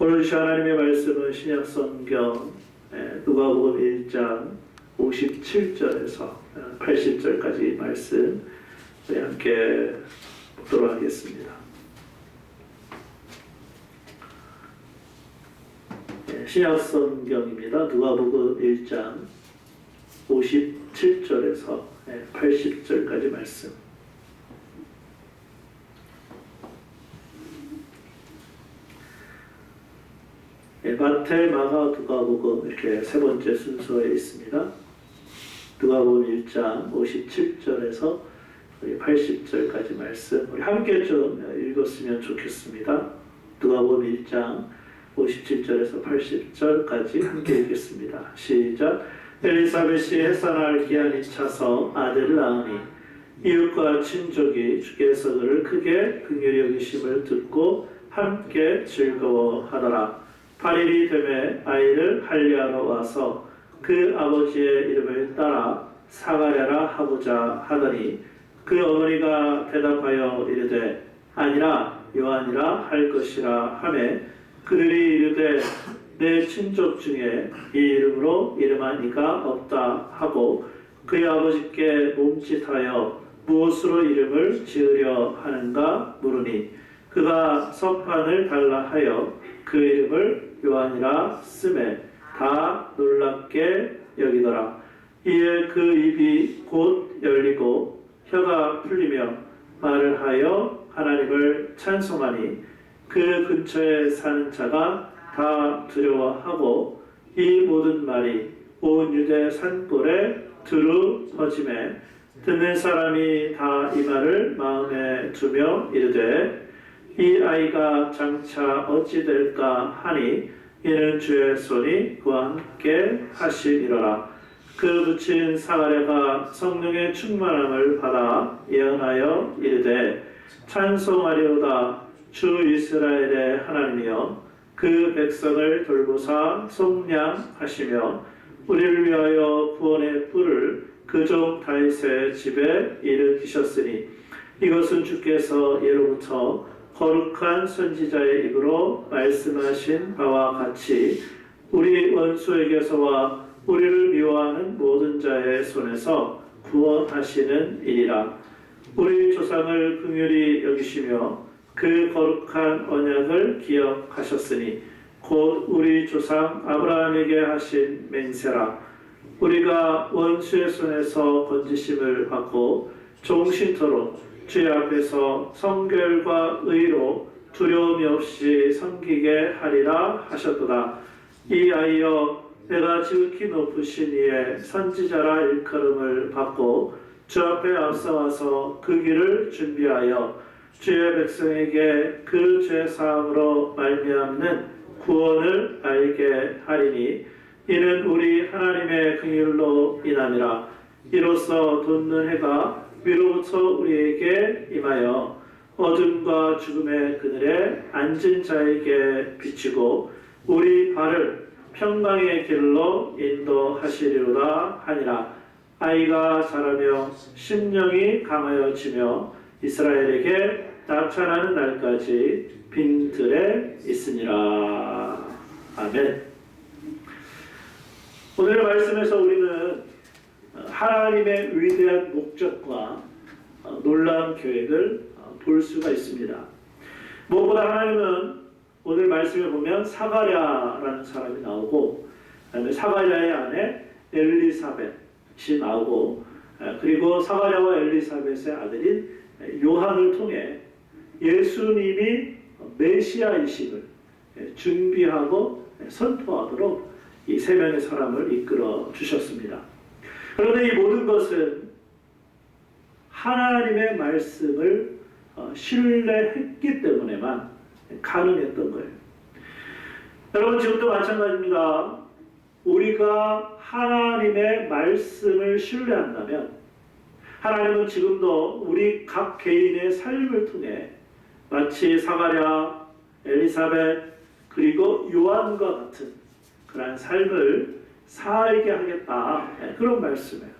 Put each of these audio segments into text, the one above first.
오늘 주신 하나님의 말씀은 신약성경 누가복음 1장 57절에서 80절까지 말씀 함께 보도록 하겠습니다. 신약성경입니다. 누가복음 1장 57절에서 80절까지 말씀. 마태, 마가, 누가복음 이렇게 세 번째 순서에 있습니다. 누가복음 1장 57절에서 80절까지 말씀 우리 함께 좀 읽었으면 좋겠습니다. 누가복음 1장 57절에서 80절까지 함께 읽겠습니다. 시작. 엘리사벳이 해산할 기한이 차서 아들을 낳으니 이웃과 친족이 주께서 그를 크게 긍휼히 여기심을 듣고 함께 즐거워하더라. 8일이 되매 아이를 할례하러 와서 그 아버지의 이름을 따라 사가랴라 하고자 하더니 그 어머니가 대답하여 이르되 아니라 요한이라 할 것이라 하매 그들이 이르되 내 친족 중에 이 이름으로 이름한 이가 없다 하고 그의 아버지께 몸짓하여 무엇으로 이름을 지으려 하는가 물으니 그가 석판을 달라 하여 그 이름을 요한이라 쓰매 다 놀랍게 여기더라. 이에 그 입이 곧 열리고 혀가 풀리며 말을 하여 하나님을 찬송하니 그 근처에 사는 자가 다 두려워하고 이 모든 말이 온 유대 산골에 두루 퍼지매 듣는 사람이 다 이 말을 마음에 두며 이르되 이 아이가 장차 어찌 될까 하니 이는 주의 손이 그와 함께 하심이로라. 그 부친 사가랴가 성령의 충만함을 받아 예언하여 이르되 찬송하리로다. 주 이스라엘의 하나님이여 그 백성을 돌보사 속량하시며 우리를 위하여 구원의 뿔을 그 종 다윗의 집에 일으키셨으니 이것은 주께서 예로부터 거룩한 선지자의 입으로 말씀하신 바와 같이 우리 원수에게서와 우리를 미워하는 모든 자의 손에서 구원하시는 일이라. 우리 조상을 긍휼히 여기시며 그 거룩한 언약을 기억하셨으니 곧 우리 조상 아브라함에게 하신 맹세라. 우리가 원수의 손에서 건지심을 받고 종신토록 주의 앞에서 성결과 의로 두려움이 없이 섬기게 하리라 하셨도다. 이 아이여 내가 지극히 높으신 이의 선지자라 일컬음을 받고 주 앞에 앞서와서 그 길을 준비하여 주의 백성에게 그 죄 사함으로 말미암는 구원을 알게 하리니 이는 우리 하나님의 긍휼로 인함이라. 이로써 돋는 해가 위로부터 우리에게 임하여 어둠과 죽음의 그늘에 앉은 자에게 비치고 우리 발을 평강의 길로 인도하시리로다 하니라. 아이가 자라며 심령이 강하여지며 이스라엘에게 나타나는 날까지 빈들에 있으니라. 아멘. 오늘의 말씀에서 우리는 하나님의 위대한 목적과 놀라운 계획을 볼 수가 있습니다. 무엇보다 하나님은 오늘 말씀에 보면 사가랴라는 사람이 나오고 그다음에 사가랴의 아내 엘리사벳이 나오고 그리고 사가랴와 엘리사벳의 아들인 요한을 통해 예수님이 메시아이심을 준비하고 선포하도록 이 세 명의 사람을 이끌어 주셨습니다. 그런데 이 모든 것은 하나님의 말씀을 신뢰했기 때문에만 가능했던 거예요. 여러분 지금도 마찬가지입니다. 우리가 하나님의 말씀을 신뢰한다면 하나님은 지금도 우리 각 개인의 삶을 통해 마치 사가랴, 엘리사벳 그리고 요한과 같은 그런 삶을 살게 하겠다. 그런 말씀이에요.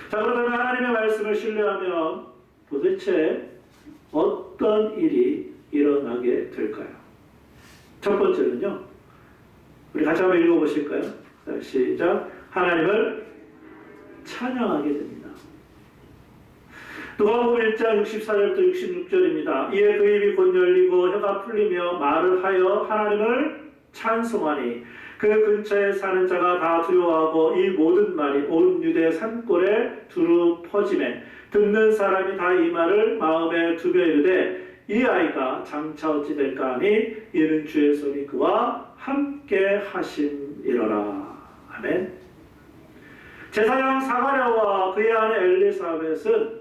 자, 그러면 하나님의 말씀을 신뢰하면 도대체 어떤 일이 일어나게 될까요? 첫 번째는요. 우리 같이 한번 읽어보실까요? 자, 시작. 하나님을 찬양하게 됩니다. 누가복음 1장 64절부터 66절입니다. 이에 그 입이 곧 열리고 혀가 풀리며 말을 하여 하나님을 찬송하니 그 근처에 사는 자가 다 두려워하고 이 모든 말이 온 유대 산골에 두루 퍼지매 듣는 사람이 다 이 말을 마음에 두며 이르되 이 아이가 장차 어찌 될까 하니 이는 주의 손이 그와 함께 하심이로라. 아멘. 제사장 사가랴와 그의 아내 엘리사벳은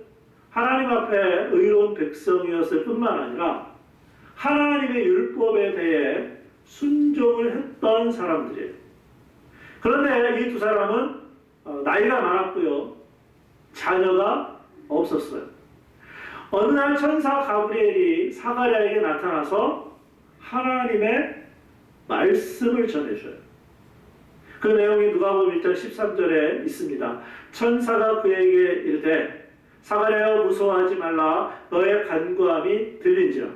하나님 앞에 의로운 백성이었을 뿐만 아니라 하나님의 율법에 대해 순종을 했던 사람들이에요. 그런데 이 두 사람은 나이가 많았고요. 자녀가 없었어요. 어느 날 천사 가브리엘이 사가랴에게 나타나서 하나님의 말씀을 전해줘요. 그 내용이 누가복음 1장 13절에 있습니다. 천사가 그에게 이르되 사가랴여 무서워하지 말라. 너의 간구함이 들린지라.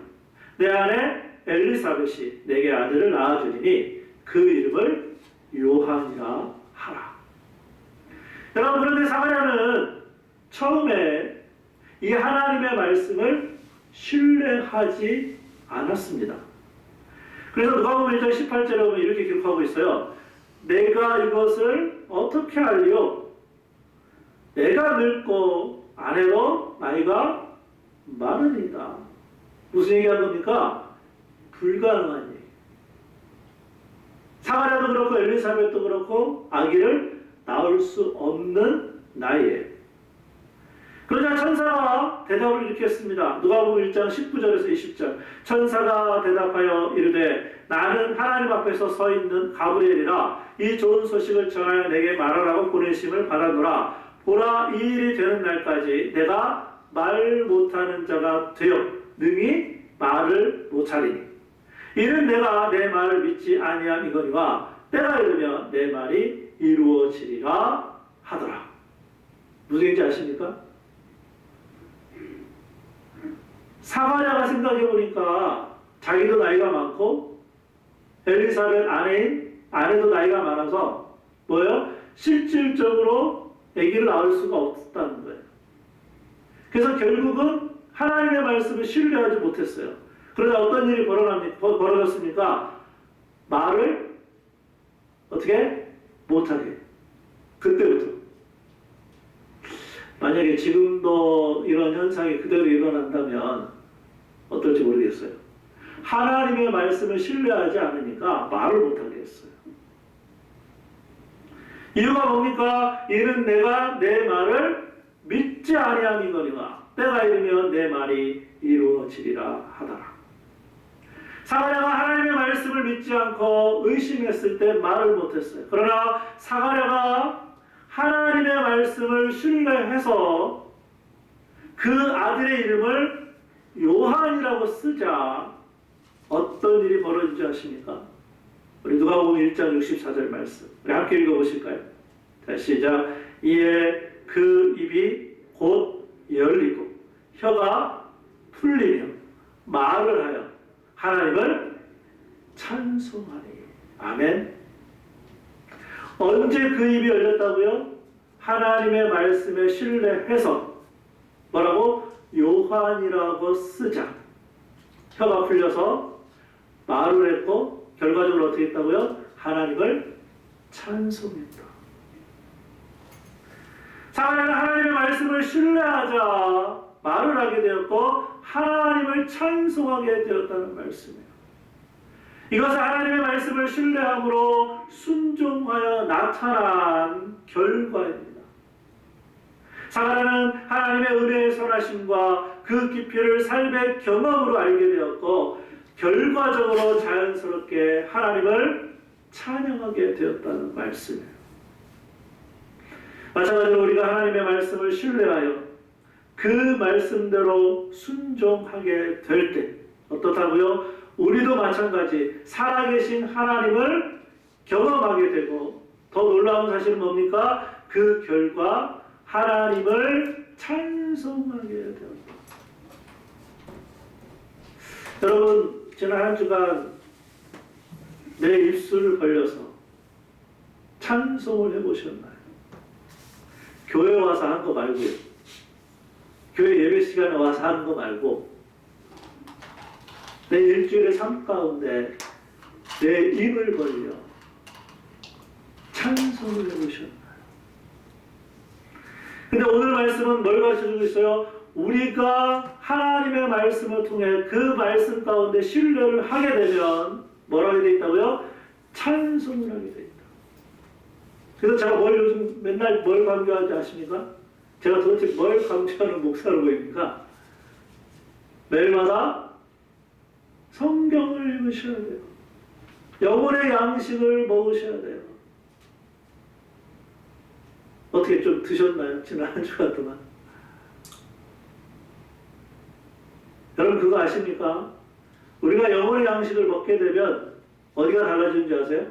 내 아내 엘리사벳이 내게 아들을 낳아주리니 그 이름을 요한이라 하라. 여러분, 그런데 사가랴는 처음에 이 하나님의 말씀을 신뢰하지 않았습니다. 그래서 누가복음 1장 18절에 보면 이렇게 기록하고 있어요. 내가 이것을 어떻게 알리요? 내가 늙고 아내도 나이가 많으니까. 무슨 얘기한 겁니까? 불가능한 얘기. 사가랴도 그렇고 엘리사벳도 그렇고 아기를 낳을 수 없는 나이에. 그러자 천사가 대답을 이렇게 했습니다. 누가복음 1장 19절에서 20절. 천사가 대답하여 이르되 나는 하나님 앞에서 서 있는 가브리엘이라. 이 좋은 소식을 전하여 내게 말하라고 보내심을 받아노라. 보라, 이 일이 되는 날까지 내가 말 못하는 자가 되어 능히 말을 못하리니 이는 내가 내 말을 믿지 아니함이거니와 때가 이르면 내 말이 이루어지리라 하더라. 무슨 얘기인지 아십니까? 사가랴가 생각해보니까 자기도 나이가 많고 엘리사벳 아내도 나이가 많아서 뭐예요? 실질적으로 아기를 낳을 수가 없다는 거예요. 그래서 결국은 하나님의 말씀을 신뢰하지 못했어요. 그러다 어떤 일이 벌어졌습니까? 말을 어떻게? 못하게. 그때부터. 만약에 지금도 이런 현상이 그대로 일어난다면 어떨지 모르겠어요. 하나님의 말씀을 신뢰하지 않으니까 말을 못하게 했어요. 이유가 뭡니까? 이는 내가 내 말을 믿지 아니함이거니와 때가 이르면 내 말이 이루어지리라 하더라. 사가랴가 하나님의 말씀을 믿지 않고 의심했을 때 말을 못했어요. 그러나 사가랴가 하나님의 말씀을 신뢰해서 그 아들의 이름을 요한이라고 쓰자 어떤 일이 벌어진지 아십니까? 우리 누가복음 1장 64절 말씀 우리 함께 읽어보실까요? 자, 시작. 이에 그 입이 곧 열리고 혀가 풀리며 말을 하여 하나님을 찬송하니. 아멘. 언제 그 입이 열렸다고요? 하나님의 말씀에 신뢰해서 뭐라고? 요한이라고 쓰자. 혀가 풀려서 말을 했고 결과적으로 어떻게 했다고요? 하나님을 찬송했다. 사가랴는 하나님의 말씀을 신뢰하자 말을 하게 되었고 하나님을 찬송하게 되었다는 말씀이에요. 이것은 하나님의 말씀을 신뢰함으로 순종하여 나타난 결과입니다. 사가랴는 하나님의 은혜의 선하심과 그 깊이를 삶의 경험으로 알게 되었고 결과적으로 자연스럽게 하나님을 찬양하게 되었다는 말씀이에요. 마찬가지로 우리가 하나님의 말씀을 신뢰하여 그 말씀대로 순종하게 될 때 어떻다고요? 우리도 마찬가지 살아계신 하나님을 경험하게 되고 더 놀라운 사실은 뭡니까? 그 결과 하나님을 찬송하게 되었다. 여러분, 지난 한 주간 내 입술을 벌려서 찬송을 해보셨나요? 교회 와서 하는 거 말고요. 교회 예배 시간에 와서 하는 거 말고 내 일주일의 삶 가운데 내 입을 벌려 찬송을 해보셨나요? 근데 오늘 말씀은 뭘 가르쳐주고 있어요? 우리가 하나님의 말씀을 통해 그 말씀 가운데 신뢰를 하게 되면 뭐라고 하게 돼 있다고요? 찬송을 하게 돼 있다. 그래서 제가 요즘 맨날 뭘 강조하지 아십니까? 제가 도대체 뭘 강조하는 목사로 보입니까? 매일마다 성경을 읽으셔야 돼요. 영혼의 양식을 먹으셔야 돼요. 어떻게 좀 드셨나요? 지난 한 주간 동안. 여러분 그거 아십니까? 우리가 영혼의 양식을 먹게 되면 어디가 달라지는지 아세요?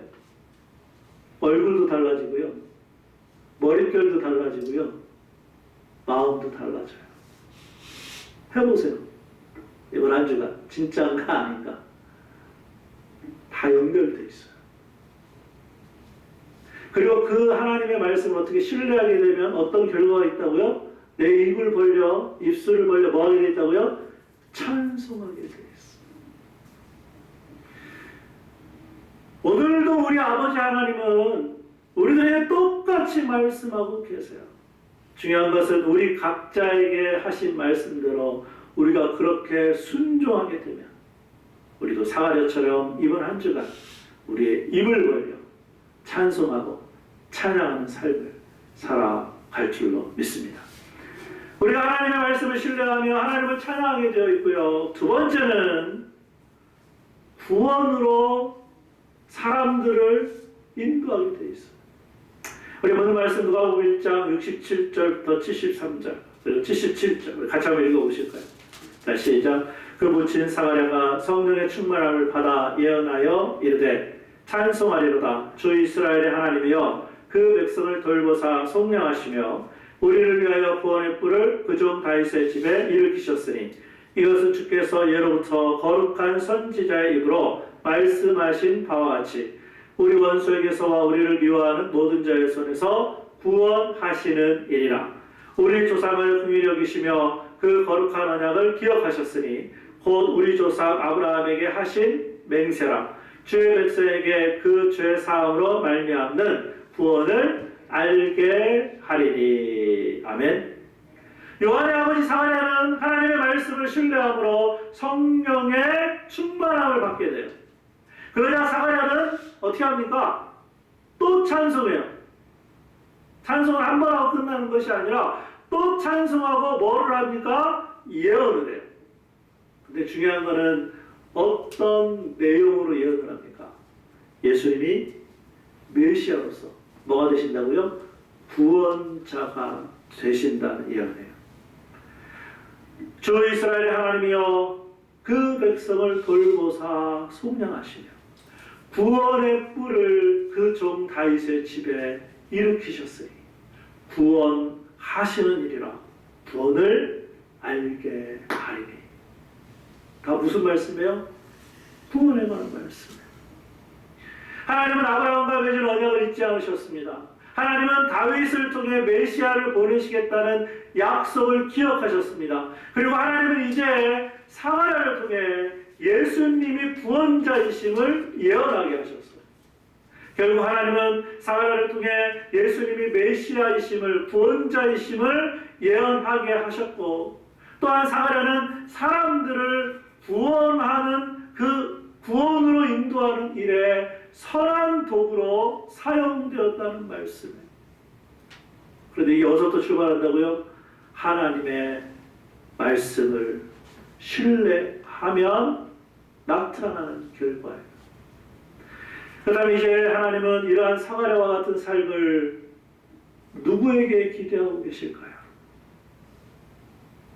얼굴도 달라지고요. 머릿결도 달라지고요. 마음도 달라져요. 해보세요. 이번 한 주간 진짜인가 아닌가 다 연결돼 있어요. 그리고 그 하나님의 말씀을 어떻게 신뢰하게 되면 어떤 결과가 있다고요? 내 입을 벌려 입술을 벌려 뭐 하게 돼 있다고요? 찬송하게 돼 있어요. 오늘도 우리 아버지 하나님은 우리들에게 똑같이 말씀하고 계세요. 중요한 것은 우리 각자에게 하신 말씀대로 우리가 그렇게 순종하게 되면 우리도 사가랴처럼 이번 한 주간 우리의 입을 벌려 찬송하고 찬양하는 삶을 살아갈 줄로 믿습니다. 우리가 하나님의 말씀을 신뢰하며 하나님을 찬양하게 되어 있고요. 두 번째는 구원으로 사람들을 인도하게 되어 있어요. 우리 오늘 말씀 누가복음 1장 67절부터 73절 그리고 77절 같이 한번 읽어보실까요? 자, 시작. 그 모친 사가랴가 성령의 충만함을 받아 예언하여 이르되 찬송하리로다. 주 이스라엘의 하나님이여 그 백성을 돌보사 속량하시며 우리를 위하여 구원의 뿔을 그 종 다윗의 집에 일으키셨으니 이것은 주께서 예로부터 거룩한 선지자의 입으로 말씀하신 바와 같이 우리 원수에게서와 우리를 미워하는 모든 자의 손에서 구원하시는 일이라. 우리 조상을 긍휼히 여기시며 그 거룩한 언약을 기억하셨으니 곧 우리 조상 아브라함에게 하신 맹세라. 주의 백성에게 그 죄 사함으로 말미암는 구원을 알게 하리니. 아멘. 요한의 아버지 사가랴는 하나님의 말씀을 신뢰함으로 성령의 충만함을 받게 돼요. 그러자 사가랴는 어떻게 합니까? 또 찬송해요. 찬송을 한 번 하고 끝나는 것이 아니라 또 찬송하고 뭐를 합니까? 예언을 해요. 근데 중요한 거는 어떤 내용으로 예언을 합니까? 예수님이 메시아로서 뭐가 되신다고요? 구원자가 되신다는 예언이에요. 주 이스라엘의 하나님이여 그 백성을 돌보사 속량하시며 구원의 뿔을 그 종 다윗의 집에 일으키셨으니 구원하시는 일이라. 구원을 알게 하리니. 다 무슨 말씀이에요? 구원에 관한 말씀이에요. 하나님은 아브라함과 맺은 언약을 잊지 않으셨습니다. 하나님은 다윗을 통해 메시아를 보내시겠다는 약속을 기억하셨습니다. 그리고 하나님은 이제 사가랴를 통해 예수님이 구원자이심을 예언하게 하셨어요. 결국 하나님은 사가랴를 통해 예수님이 메시아이심을 구원자이심을 예언하게 하셨고, 또한 사가랴는 사람들을 구원하는 그 구원으로 인도하는 일에 선한 도구로 사용되었다는 말씀이에요. 그런데 이게 어디서부터 출발한다고요? 하나님의 말씀을 신뢰하면 나타나는 결과예요. 그 다음에 이제 하나님은 이러한 사가랴와 같은 삶을 누구에게 기대하고 계실까요?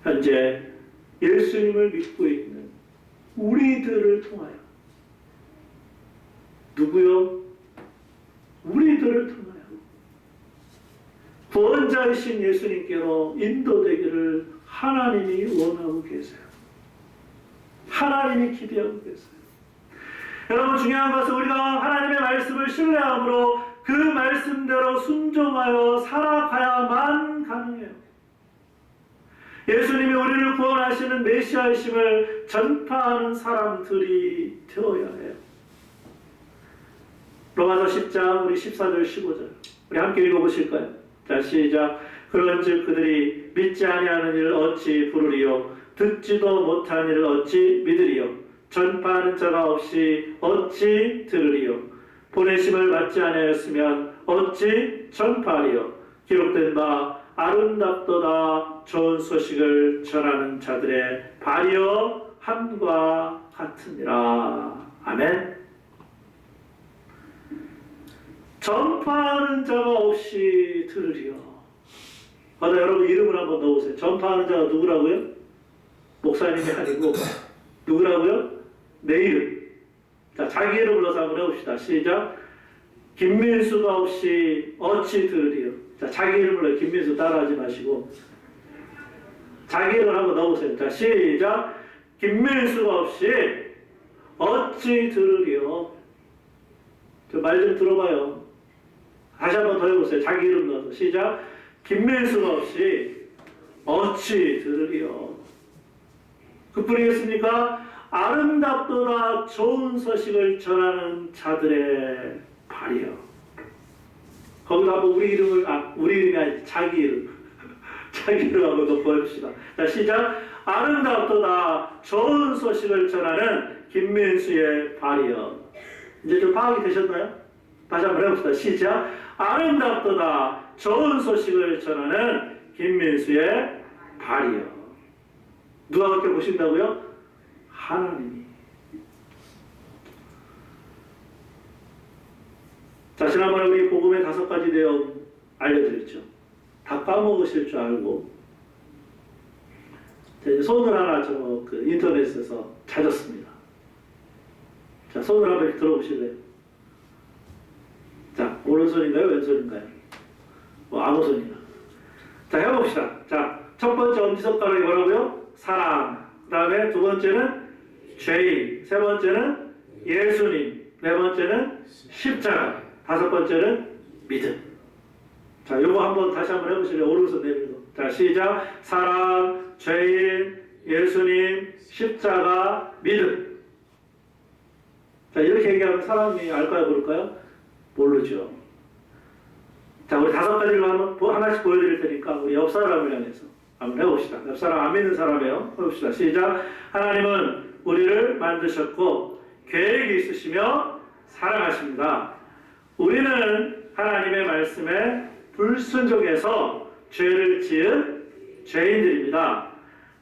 현재 예수님을 믿고 있는 우리들을 통하여. 누구요? 우리들을 통하여 구원자이신 예수님께로 인도되기를 하나님이 원하고 계세요. 하나님이 기대하고 계세요. 여러분, 중요한 것은 우리가 하나님의 말씀을 신뢰함으로 그 말씀대로 순종하여 살아가야만 가능해요. 예수님이 우리를 구원하시는 메시아이심을 전파하는 사람들이 되어야 해요. 로마서 10장 우리 14절 15절 우리 함께 읽어보실까요? 자, 시작. 그런즉 그들이 믿지 아니하는 일을 어찌 부르리요? 듣지도 못한 일을 어찌 믿으리요? 전파하는 자가 없이 어찌 들으리요? 보내심을 받지 아니하였으면 어찌 전파하리요? 기록된 바 아름답도다 좋은 소식을 전하는 자들의 발이여 함과 같으니라. 아멘. 전파하는 자가 없이 들으리요. 여러분 이름을 한번 넣어보세요. 전파하는 자가 누구라고요? 목사님이 아니고 누구라고요? 내 이름. 자, 자기 이름을 넣어서 한번 해봅시다. 시작. 김민수가 없이 어찌 들으리요? 자, 자기 이름을 넣어요. 김민수 따라하지 마시고 자기 이름을 한번 넣어보세요. 자, 시작. 김민수가 없이 어찌 들으리요? 말 좀 들어봐요. 다시 한번 더 해보세요. 자기 이름 넣어서 시작. 김민수가 없이 어찌 들으리요? 그뿐이겠습니까? 아름답도다 좋은 소식을 전하는 자들의 발이요. 거기다 한번 우리 이름이 아니지 자기 이름 자기 이름 한번 넣고 해봅시다. 자, 시작. 아름답도다 좋은 소식을 전하는 김민수의 발이요. 이제 좀 파악이 되셨나요? 다시 한번 해봅시다. 시작. 아름답도다 좋은 소식을 전하는 김민수의 발이요. 누가 그렇게 보신다고요? 하나님이. 자, 지난번에 우리 복음의 5가지 내용 알려드렸죠. 다 까먹으실 줄 알고 자, 이제 손을 하나 그 인터넷에서 찾았습니다. 자, 손을 한번 이렇게 들어보실래요? 자, 오른손인가요? 왼손인가요? 아무 손이나. 자, 해봅시다. 자, 첫 번째 엄지손가락이 뭐라고요? 사랑. 그 다음에 두 번째는 죄인. 세 번째는 예수님. 네 번째는 십자가. 다섯 번째는 믿음. 자, 요거 한번 다시 한번 해보실래요? 오른손 내밀고. 자, 시작. 사랑, 죄인, 예수님, 십자가, 믿음. 자, 이렇게 얘기하면 사람이 알까요? 모를까요? 모르죠. 자, 우리 5가지로 한번 하나씩 보여드릴 테니까 우리 옆 사람을 향해서 한번 해봅시다. 옆 사람 안 믿는 사람이에요. 해봅시다. 시작. 하나님은 우리를 만드셨고 계획이 있으시며 사랑하십니다. 우리는 하나님의 말씀에 불순종해서 죄를 지은 죄인들입니다.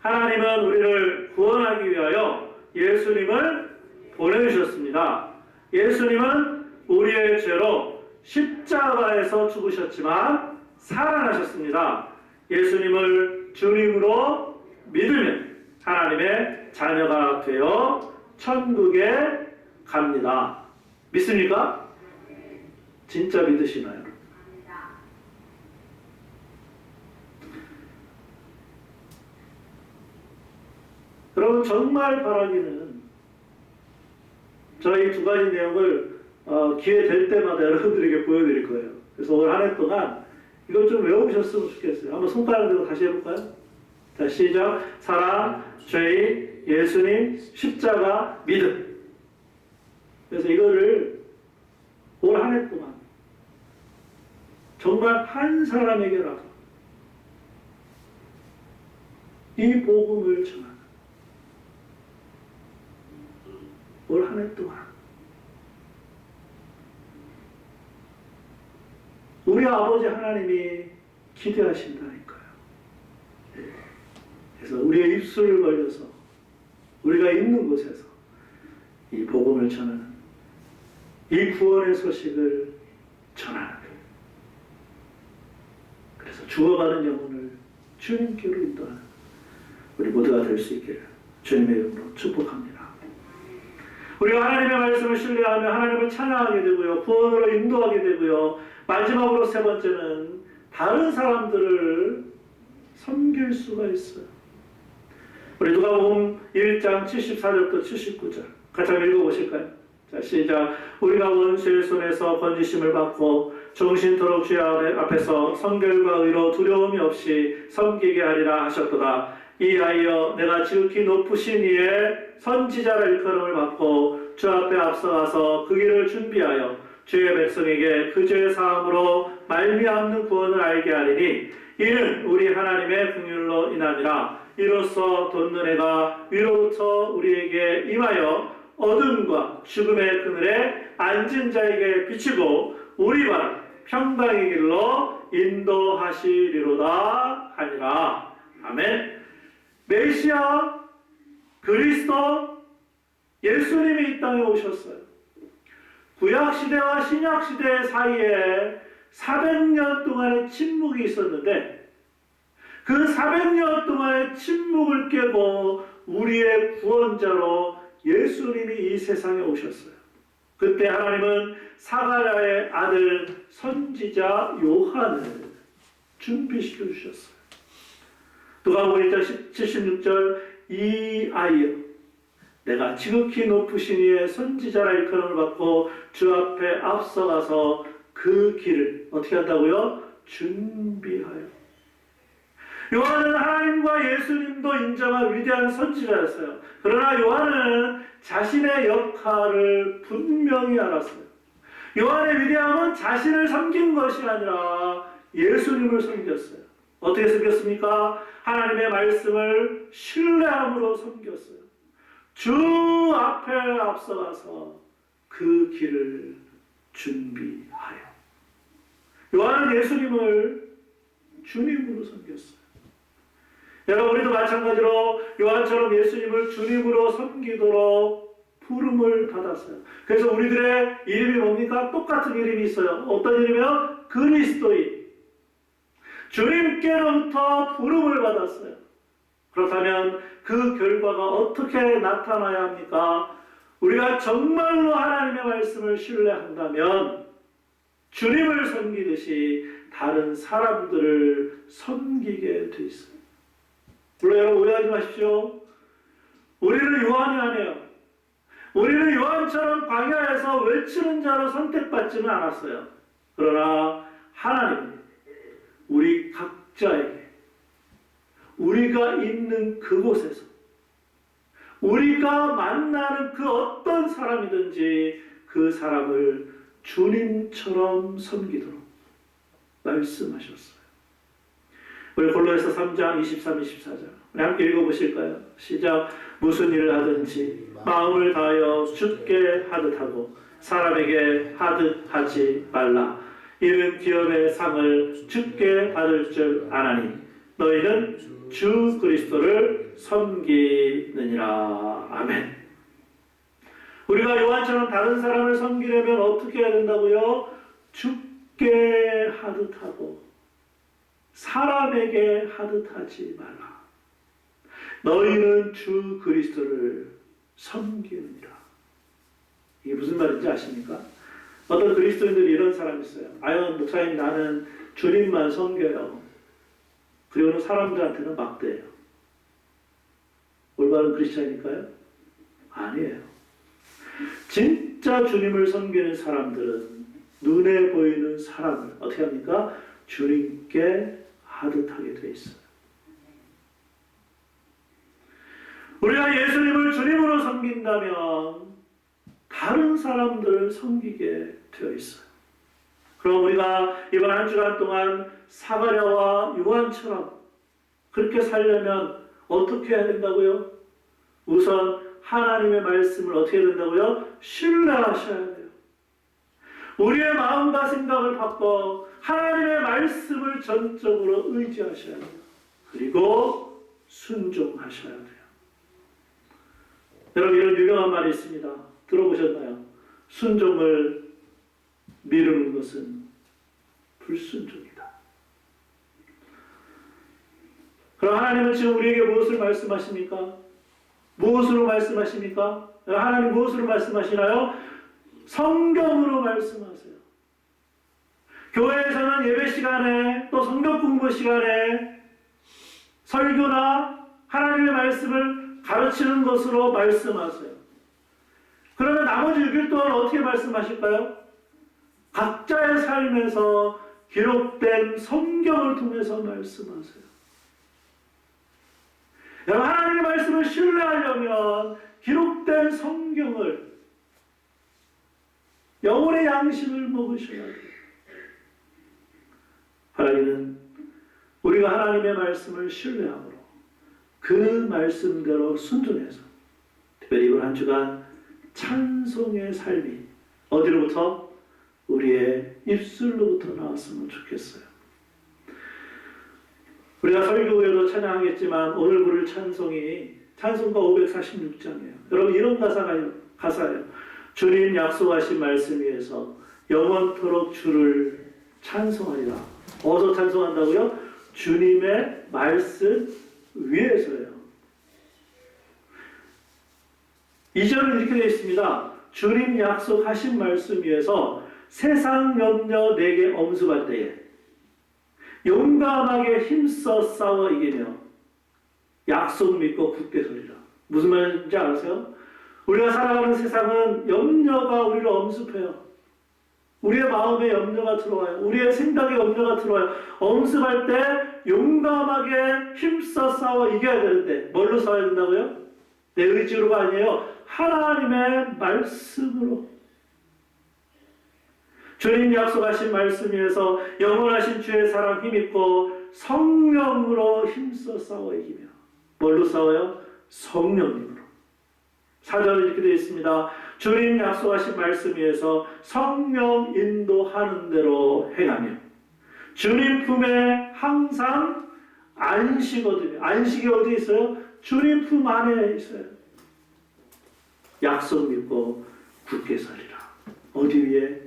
하나님은 우리를 구원하기 위하여 예수님을 보내주셨습니다. 예수님은 우리의 죄로 십자가에서 죽으셨지만 살아나셨습니다. 예수님을 주님으로 믿으면 하나님의 자녀가 되어 천국에 갑니다. 믿습니까? 진짜 믿으시나요? 여러분, 정말 바라기는 저희 2가지 내용을 기회 될 때마다 여러분들에게 보여드릴 거예요. 그래서 올 한 해 동안 이걸 좀 외우셨으면 좋겠어요. 한번 손가락 들고 다시 해볼까요? 자, 시작. 사랑, 죄인, 예수님, 십자가, 믿음. 그래서 이거를 올 한 해 동안 정말 한 사람에게라도 이 복음을 전하는 올 한 해 동안 우리 아버지 하나님이 기대하신다니까요. 그래서 우리의 입술을 벌려서 우리가 있는 곳에서 이 복음을 전하는 이 구원의 소식을 전하는 그래서 죽어가는 영혼을 주님께로 인도하는 우리 모두가 될 수 있기를 주님의 이름으로 축복합니다. 우리가 하나님의 말씀을 신뢰하며 하나님을 찬양하게 되고요. 구원으로 인도하게 되고요. 마지막으로 세 번째는 다른 사람들을 섬길 수가 있어요. 우리 누가복음 1장 74절부터 79절 같이 한번 읽어보실까요? 자, 시작. 우리가 원수의 손에서 건지심을 받고 정신토록 주의 앞에서 성결과 의로 두려움이 없이 섬기게 하리라 하셨도다. 이하여 내가 지극히 높으신 이의 선지자라 일컬음을 받고 주 앞에 앞서가서 그 길을 준비하여 주의 백성에게 그 죄의 사함으로 말미암는 구원을 알게 하리니 이는 우리 하나님의 긍휼로 인하니라. 이로써 돋는 해가 위로부터 우리에게 임하여 어둠과 죽음의 그늘에 앉은 자에게 비치고 우리 발 평강의 길로 인도하시리로다 하니라. 아멘. 메시아 그리스도 예수님이 이 땅에 오셨어요. 구약시대와 신약시대 사이에 400년 동안의 침묵이 있었는데 그 400년 동안의 침묵을 깨고 우리의 구원자로 예수님이 이 세상에 오셨어요. 그때 하나님은 사가랴의 아들 선지자 요한을 준비시켜 주셨어요. 누가복음 1장 76절 이하여 내가 지극히 높으신 이의 선지자라 일컬음을 받고 주 앞에 앞서가서 그 길을 어떻게 한다고요? 준비하여. 요한은 하나님과 예수님도 인정한 위대한 선지자였어요. 그러나 요한은 자신의 역할을 분명히 알았어요. 요한의 위대함은 자신을 섬긴 것이 아니라 예수님을 섬겼어요. 어떻게 섬겼습니까? 하나님의 말씀을 신뢰함으로 섬겼어요. 주 앞에 앞서가서 그 길을 준비하여. 요한은 예수님을 주님으로 섬겼어요. 여러분, 우리도 마찬가지로 요한처럼 예수님을 주님으로 섬기도록 부름을 받았어요. 그래서 우리들의 이름이 뭡니까? 똑같은 이름이 있어요. 어떤 이름이요? 그리스도인. 주님께로부터 부름을 받았어요. 그렇다면 그 결과가 어떻게 나타나야 합니까? 우리가 정말로 하나님의 말씀을 신뢰한다면 주님을 섬기듯이 다른 사람들을 섬기게 돼 있어요. 물론 여러분 오해하지 마십시오. 우리는 요한이 아니에요. 우리는 요한처럼 광야에서 외치는 자로 선택받지는 않았어요. 그러나 하나님은 우리 각자에게 우리가 있는 그곳에서 우리가 만나는 그 어떤 사람이든지 그 사람을 주님처럼 섬기도록 말씀하셨어요. 우리 골로새서 3장 23, 24절 우리 함께 읽어보실까요? 시작. 무슨 일을 하든지 마음을 다하여 주께 하듯 하고 사람에게 하듯 하지 말라. 이는 기업의 상을 주께 받을 줄 아나니 너희는 주 그리스도를 섬기느니라. 아멘. 우리가 요한처럼 다른 사람을 섬기려면 어떻게 해야 된다고요? 주께 하듯 하고 사람에게 하듯 하지 말라. 너희는 주 그리스도를 섬기느니라. 이게 무슨 말인지 아십니까? 어떤 그리스도인들이 이런 사람이 있어요. 아유, 목사님, 나는 주님만 섬겨요. 그리고는 사람들한테는 막대요. 올바른 크리스찬일까요? 아니에요. 진짜 주님을 섬기는 사람들은 눈에 보이는 사람을 어떻게 합니까? 주님께 하듯 하게 돼 있어요. 우리가 예수님을 주님으로 섬긴다면 다른 사람들을 섬기게 되어 있어요. 그럼 우리가 이번 한 주간 동안 사가랴와 요한처럼 그렇게 살려면 어떻게 해야 된다고요? 우선 하나님의 말씀을 어떻게 해야 된다고요? 신뢰하셔야 돼요. 우리의 마음과 생각을 바꿔 하나님의 말씀을 전적으로 의지하셔야 돼요. 그리고 순종하셔야 돼요. 여러분, 이런 유명한 말이 있습니다. 들어보셨나요? 순종을 미루는 것은 불순종이다. 그럼 하나님은 지금 우리에게 무엇을 말씀하십니까? 무엇으로 말씀하십니까? 하나님 무엇으로 말씀하시나요? 성경으로 말씀하세요. 교회에서는 예배 시간에 또 성경 공부 시간에 설교나 하나님의 말씀을 가르치는 것으로 말씀하세요. 그러면 나머지 6일 동안 어떻게 말씀하실까요? 각자의 삶에서 기록된 성경을 통해서 말씀하세요. 여러분, 하나님의 말씀을 신뢰하려면 기록된 성경을, 영혼의 양식을 먹으셔야 돼요. 바라기는 우리가 하나님의 말씀을 신뢰함으로 그 말씀대로 순종해서 특별히 이번 한 주간 찬송의 삶이 어디로부터? 우리의 입술로부터 나왔으면 좋겠어요. 우리가 설교 후에도 찬양하겠지만 오늘 부를 찬송이 찬송가 546장이에요. 여러분, 이런 가사예요. 주님 약속하신 말씀 위에서 영원토록 주를 찬송하리라. 어디서 찬송한다고요? 주님의 말씀 위에서요. 2절은 이렇게 되어 있습니다. 주님 약속하신 말씀 위에서 세상 염려 내게 엄습할 때에 용감하게 힘써 싸워 이기며 약속 믿고 굳게 서리라. 무슨 말인지 아세요? 우리가 살아가는 세상은 염려가 우리를 엄습해요. 우리의 마음에 염려가 들어와요. 우리의 생각에 염려가 들어와요. 엄습할 때 용감하게 힘써 싸워 이겨야 되는데 뭘로 싸워야 된다고요? 내 의지로가 아니에요. 하나님의 말씀으로. 주님 약속하신 말씀 위에서 영원하신 주의 사랑 힘입고 성령으로 힘써 싸워 이기며. 뭘로 싸워요? 성령님으로. 4절에 이렇게 되어 있습니다. 주님 약속하신 말씀 위에서 성령 인도하는 대로 행하며 주님 품에 항상 안식거든요. 안식이 어디 있어요? 주님 품 안에 있어요. 약속 믿고 굳게 서리라. 어디 위에?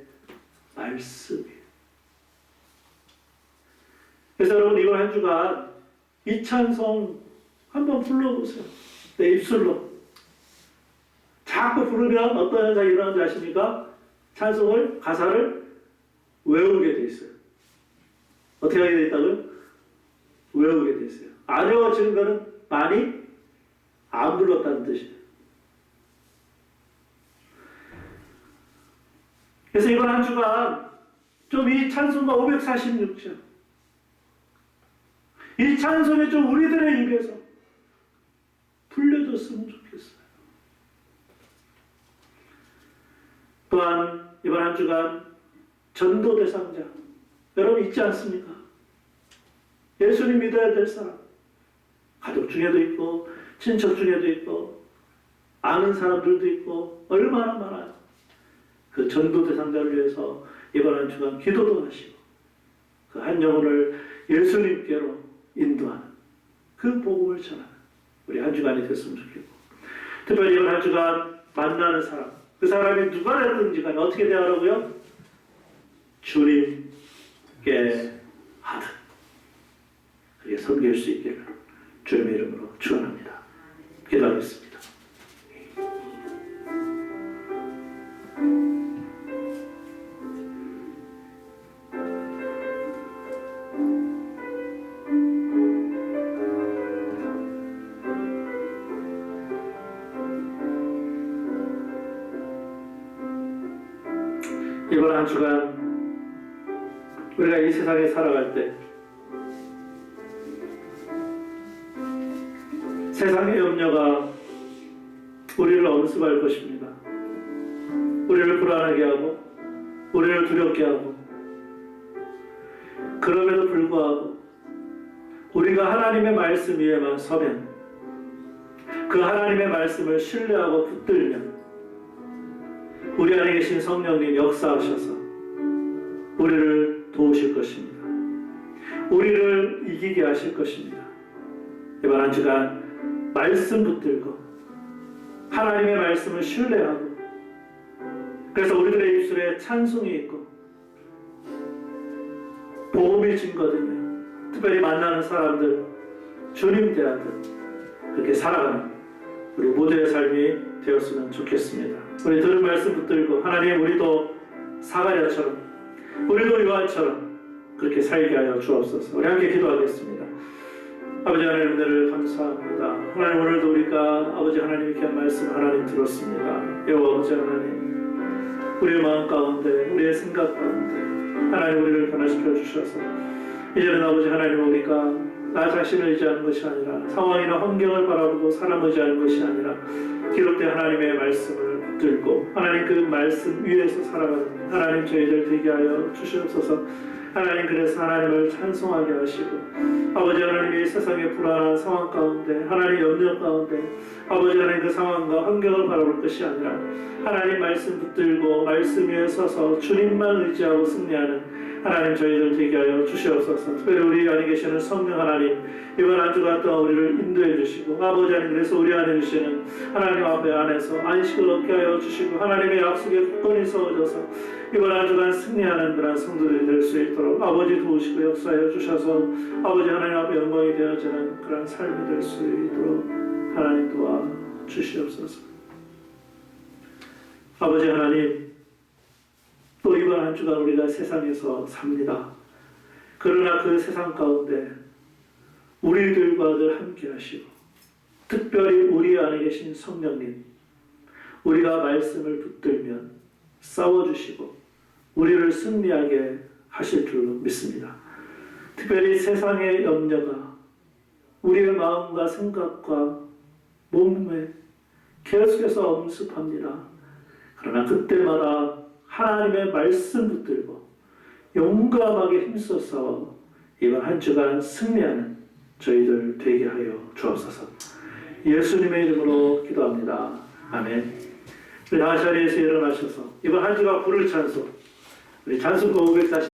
말씀 위에. 그래서 여러분, 이번 한 주간 이 찬송 한번 불러보세요. 내 입술로. 자꾸 부르면 어떤 현상이 일어나는지 아십니까? 찬송을, 가사를 외우게 돼 있어요. 어떻게 하게 돼 있다고요? 외우게 돼 있어요. 안 외워지는 거는 많이 안 불렀다는 뜻이에요. 그래서 이번 한 주간 좀 이 찬송가 546장, 이 찬송이 좀 우리들의 입에서 불려줬으면 좋겠어요. 또한 이번 한 주간 전도 대상자, 여러분 있지 않습니까? 예수님 믿어야 될 사람, 가족 중에도 있고 친척 중에도 있고 아는 사람들도 있고 얼마나 많아요. 그 전도 대상자를 위해서 이번 한 주간 기도도 하시고 그 한 영혼을 예수님께로 인도하는 그 복음을 전하는 우리 한 주간이 됐으면 좋겠고, 특별히 이번 한 주간 만나는 사람, 그 사람이 누가 됐든지 간에 어떻게 대하라고요? 주님께 하듯 그게 섬길 수 있기를 주님의 이름으로 축원합니다. 기도하겠습니다. 이번 한 주간 우리가 이 세상에 살아갈 때 세상의 염려가 우리를 엄습할 것입니다. 우리를 불안하게 하고 우리를 두렵게 하고, 그럼에도 불구하고 우리가 하나님의 말씀 위에만 서면, 그 하나님의 말씀을 신뢰하고 붙들면 우리 안에 계신 성령님 역사하셔서 우리를 도우실 것입니다. 우리를 이기게 하실 것입니다. 이번 한 주간 말씀 붙들고 하나님의 말씀을 신뢰하고, 그래서 우리들의 입술에 찬송이 있고 복음이 증거되며 특별히 만나는 사람들 주님 대하듯 그렇게 살아가는 우리 모두의 삶이 되었으면 좋겠습니다. 우리 들은 말씀 붙들고 하나님, 우리도 사가랴처럼, 우리도 요한처럼 그렇게 살게 하여 주옵소서. 우리 함께 기도하겠습니다. 아버지 하나님 은혜를 감사합니다. 하나님 오늘도 우리가 아버지 하나님 이렇게 한 말씀 하나님 들었습니다. 여호와 아버지 하나님 우리의 마음 가운데 우리의 생각 가운데 하나님 우리를 변화시켜 주셔서 이제는 아버지 하나님 우리가 나 자신을 의지하는 것이 아니라 상황이나 환경을 바라보고 사람을 의지하는 것이 아니라 기록된 하나님의 말씀을 붙들고 하나님 그 말씀 위에서 살아가는 하나님 저희들 되게 하여 주시옵소서. 하나님 그래서 하나님을 찬송하게 하시고 아버지 하나님이 세상의 불안한 상황 가운데 하나님 염려 가운데 아버지 하나님 그 상황과 환경을 바라볼 것이 아니라 하나님 말씀 붙들고 말씀 위에 서서 주님만 의지하고 승리하는 하나님 저희들 되게 하여 주시옵소서. 특별히 우리 안에 계시는 성령 하나님 이번 한 주간 동안 우리를 인도해 주시고 아버지 하나님 그래서 우리 안에 계시는 하나님 앞에 안에서 안식을 얻게 하여 주시고 하나님의 약속에 굳건히 서어져서 이번 한 주간 승리하는 그런 성도들이 될 수 있도록 아버지 도우시고 역사하여 주셔서 아버지 하나님 앞에 영광이 되어지는 그런 삶이 될 수 있도록 하나님 도와 주시옵소서. 아버지 하나님 또 이번 한 주간 우리가 세상에서 삽니다. 그러나 그 세상 가운데 우리들과 늘 함께 하시고 특별히 우리 안에 계신 성령님 우리가 말씀을 붙들면 싸워주시고 우리를 승리하게 하실 줄로 믿습니다. 특별히 세상의 염려가 우리의 마음과 생각과 몸에 계속해서 엄습합니다. 그러나 그때마다 하나님의 말씀 붙들고 용감하게 힘써 싸워 이번 한 주간 승리하는 저희들 되게 하여 주옵소서. 예수님의 이름으로 기도합니다. 아멘. 우리 다 자리에서 일어나셔서 이번 한 주간 부를 찬송 우리 찬송가 540